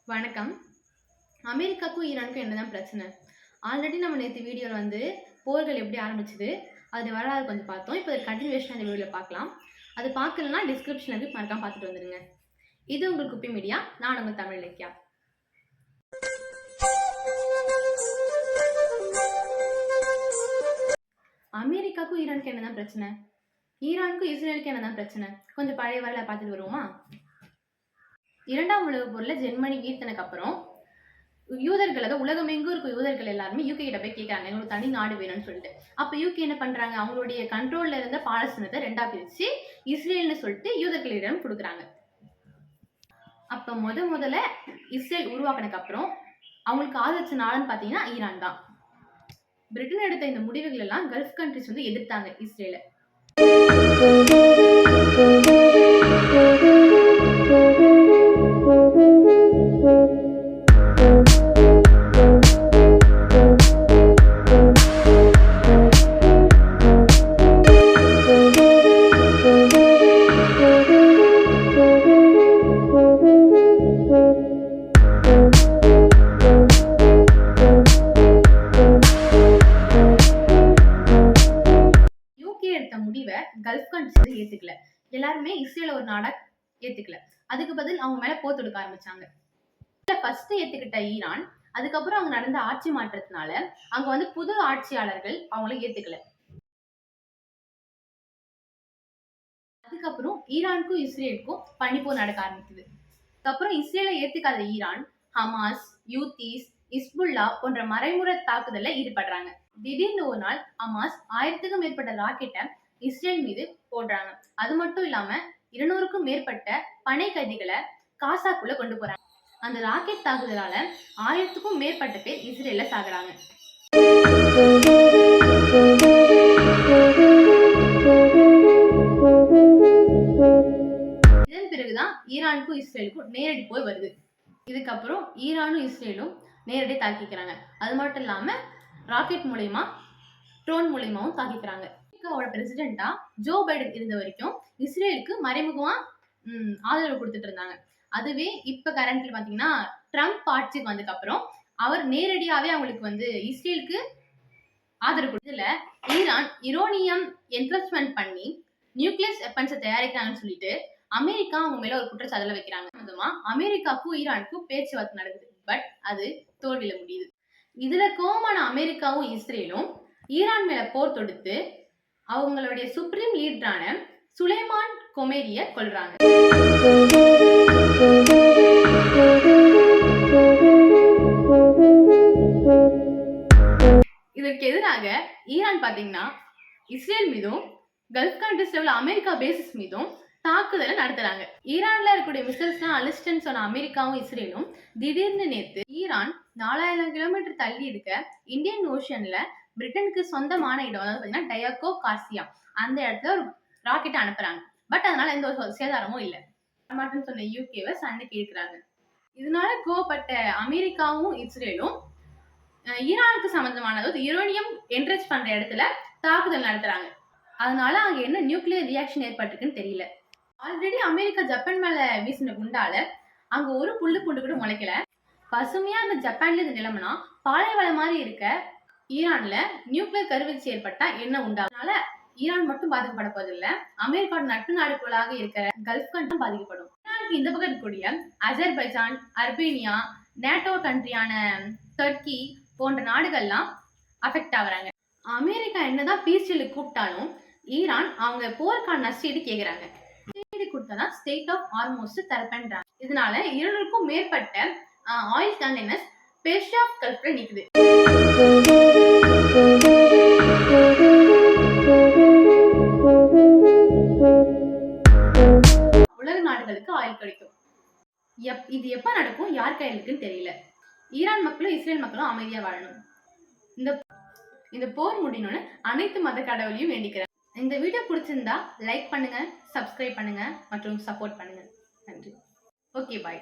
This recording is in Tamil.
வணக்கம். அமெரிக்காக்கும் ஈரானுக்கும் என்னதான் பிரச்சனை? ஆல்ரெடி நம்ம நேத்து வீடியோல போர்கள் எப்படி ஆரம்பிச்சது, அது வரலாறு கொஞ்சம் பார்த்தோம். இப்போ அது கன்டினியூவேஷனா இந்த வீடியோல பார்க்கலாம். அது பார்க்கலன்னா டிஸ்கிரிப்ஷன்ல இருக்கு மறக்காம பார்த்துட்டு வந்துருங்க. இது உங்கள் குப்பி மீடியா. நான் உங்க தமிழ் இலக்கியா. அமெரிக்காக்கும் ஈரானுக்கும் என்னதான் பிரச்சனை? ஈரானுக்கும் இஸ்ரேலுக்கும் என்னதான் பிரச்சனை? கொஞ்சம் பழைய வரலாறு பார்த்துட்டு வருவோமா? இரண்டாம் உலகப் போர்ல ஜெர்மனி வீழ்த்தினதுக்கு அப்புறம் யூதர்கள், அதாவது உலகமெங்கும் இருக்க யூதர்கள் எல்லாருமே யூகே கிட்ட போய் கேட்கறாங்க, எங்களுக்கு தனி நாடு வேணும்னு சொல்லிட்டு. அப்ப யூகே என்ன பண்றாங்க, அவங்களுடைய கண்ட்ரோல்ல இருந்த பாலஸ்தீனத்தை ரெண்டா பிரிச்சு இஸ்ரேல்னு சொல்லிட்டு யூதர்களிடம் கொடுக்குறாங்க. அப்ப முதல்ல இஸ்ரேல் உருவாக்கினதுக்கு அப்புறம் அவங்களுக்கு ஆதரிச்ச நாடுன்னு பாத்தீங்கன்னா ஈரான் தான். பிரிட்டன் எடுத்த இந்த முடிவுகள் எல்லாம் கல்ஃப் கண்ட்ரிஸ் எதிர்த்தாங்க இஸ்ரேல. முடிவை கல்ஃப் கண்ட்ரிஸ் ஏத்துக்கல. எல்லாருமே இஸ்ரேல ஒரு நாடா ஏத்துக்கல. அதுக்கு பதில் அவங்க மேல போர் தொடுக்க ஆரம்பிச்சாங்க. ஃபர்ஸ்ட் ஏத்துக்கிட்ட ஈரான், அதுக்கப்புறம் அவங்க நடந்த ஆட்சி மாற்றத்தினால அங்க புது ஆட்சியாளர்கள் அவங்கள ஏத்துக்கல. அதுக்கப்புறம் ஈரானுக்கும் இஸ்ரேலுக்கும் பனிப்போர் நடக்க ஆரம்பிக்குது. அதுக்கப்புறம் இஸ்ரேலை ஏத்துக்காத ஈரான் ஹமாஸ், யூத்தீஸ், இஸ்புல்லா போன்ற மறைமுறை தாக்குதல்ல ஈடுபடுறாங்க. திடீர்னு ஒரு நாள் ஹமாஸ் 1000க்கும் மேற்பட்ட ராக்கெட்டை இஸ்ரேல் மீது போடுறாங்க. அது மட்டும் இல்லாம 200க்கும் மேற்பட்ட பனை கைதிகளை காசாக்குள்ள கொண்டு போறாங்க. அந்த ராக்கெட் தாக்குதலால 1000க்கும் மேற்பட்ட பேர் இஸ்ரேல்ல சாகுறாங்க. இதன் பிறகுதான் ஈரானுக்கும் இஸ்ரேலுக்கும் நேரடி போய் வருது. இதுக்கப்புறம் ஈரானும் இஸ்ரேலும் நேரடி தாக்கிக்கிறாங்க. அது மட்டும் இல்லாம ராக்கெட் மூலயமா, ட்ரோன் மூலயமாவும் தாக்கிக்கிறாங்க. அமெரிக்காவோட பிரசிடென்டா ஜோ பைடன் இருந்த வரைக்கும் இஸ்ரேலுக்கு மறைமுகமா ஆதரவு கொடுத்துட்டு இருந்தாங்க. அதுவே இப்ப கரண்ட்ல பாத்தீங்கன்னா ட்ரம்ப் ஆட்சிக்கு வந்ததுக்கு அப்புறம் அவர் நேரடியாவே அவங்களுக்கு இஸ்ரேலுக்கு ஆதரவு கொடுத்ததுல ஈரான் யுரேனியம் என்ரிச்மென்ட் பண்ணி நியூக்ளியஸ் வெப்பன்ஸை தயாரிக்கிறாங்கன்னு சொல்லிட்டு அமெரிக்கா அவங்க மேல ஒரு குற்றச்சாட்டுல வைக்கிறாங்க. அமெரிக்காவுக்கும் ஈரானுக்கும் பேச்சுவார்த்தை நடக்குது. பட் அது தோல்வியில முடியுது. இதுல கோவமான அமெரிக்காவும் இஸ்ரேலும் ஈரான் மேல போர் தொடுத்து அவங்களுடைய சுப்ரீம் லீடரான சுலைமான் கொமேனியை கொல்றாங்க. இதற்கு எதிராக ஈரான் பாத்தீங்கன்னா இஸ்ரேல் மீதும் கல்ஃப் கண்ட்ரிஸ்ல உள்ள அமெரிக்கா பேசிஸ் மீதும் தாக்குதலை நடத்துறாங்க. ஈரான்ல இருக்கக்கூடிய மிசைல்ஸ் அலிஸ்டன்ஸ் சொன்ன அமெரிக்காவும் இஸ்ரேலும் திடீர்னு நேத்து ஈரான் 4000 கிலோமீட்டர் தள்ளி இருக்க இந்தியன் ஓஷன்ல பிரிட்டனுக்கு சொந்தமான இடம், அதாவது பாத்தீங்கன்னா டயாக்கோ கார்சியா, அந்த இடத்துல ஒரு ராக்கெட் அனுப்புறாங்க. பட் அதனால எந்த ஒரு சேதாரமும் இல்லை. மாட்டேன்னு சொன்ன யூகேவை சண்டைக்கு இழுக்கிறாங்க. இதனால கோவப்பட்ட அமெரிக்காவும் இஸ்ரேலும் ஈரானுக்கு சம்பந்தமான யுரேனியம் என்ரிச் பண்ற இடத்துல தாக்குதல் நடத்துறாங்க. அதனால அங்க என்ன நியூக்ளியர் ரியாக்ஷன் ஏற்பட்டிருக்குன்னு தெரியல. ஆல்ரெடி அமெரிக்கா ஜப்பான் மேல வீசின குண்டால அங்க ஒரு புல்லு பூண்டு கூட முளைக்கல. பசுமையா அந்த ஜப்பான்ல இந்த நிலைமைனா பாலைவனம் மாதிரி இருக்க ஈரான்ல நியூக்ளியர் கருவீழ்ச்சி ஏற்பட்டா என்ன உண்டாகும்? அதனால ஈரான் மட்டும் பாதிக்கப்பட போவதில்லை, அமெரிக்காவோட நட்பு நாடுகளாக இருக்கிற கல்ஃப் கண்ட்ரி பாதிக்கப்படும். ஈரானுக்கு இந்த பக்கம் இருக்கக்கூடிய அஜர்பைஜான், அர்மேனியா, நேட்டோ கண்ட்ரியான டர்க்கி போன்ற நாடுகள்லாம் அஃபெக்ட் ஆகுறாங்க. அமெரிக்கா என்னதான் பீஸ்டலுக்கு கூப்பிட்டாலும் ஈரான் அவங்க போருக்கான நஷ்டீடு கேக்குறாங்க. கொடுத்தாதான் ஸ்டேட் ஆஃப் ஹார்மோஸ் தரப்பன்றாங்க. இதனால 200க்கும் மேற்பட்ட ஆயில் கண்டெய்னர்ஸ் பெர்ஷியா கல்ஃப்ல நிக்குது. உலக நாடுகளுக்கு ஆயில் கிடைக்கும். இது எப்ப நடக்கும், யார் கையில் இருக்குன்னு தெரியல. ஈரான் மக்களும் இஸ்ரேல் மக்களும் அமைதியா வாழணும். இந்த போர் முடியணும்னு அனைத்து மத கடவுளையும் வேண்டிக்கிறேன். இந்த வீடியோ பிடிச்சிருந்தா லைக் பண்ணுங்க, சப்ஸ்கிரைப் பண்ணுங்க மற்றும் சப்போர்ட் பண்ணுங்க. நன்றி. ஓகே, பாய்.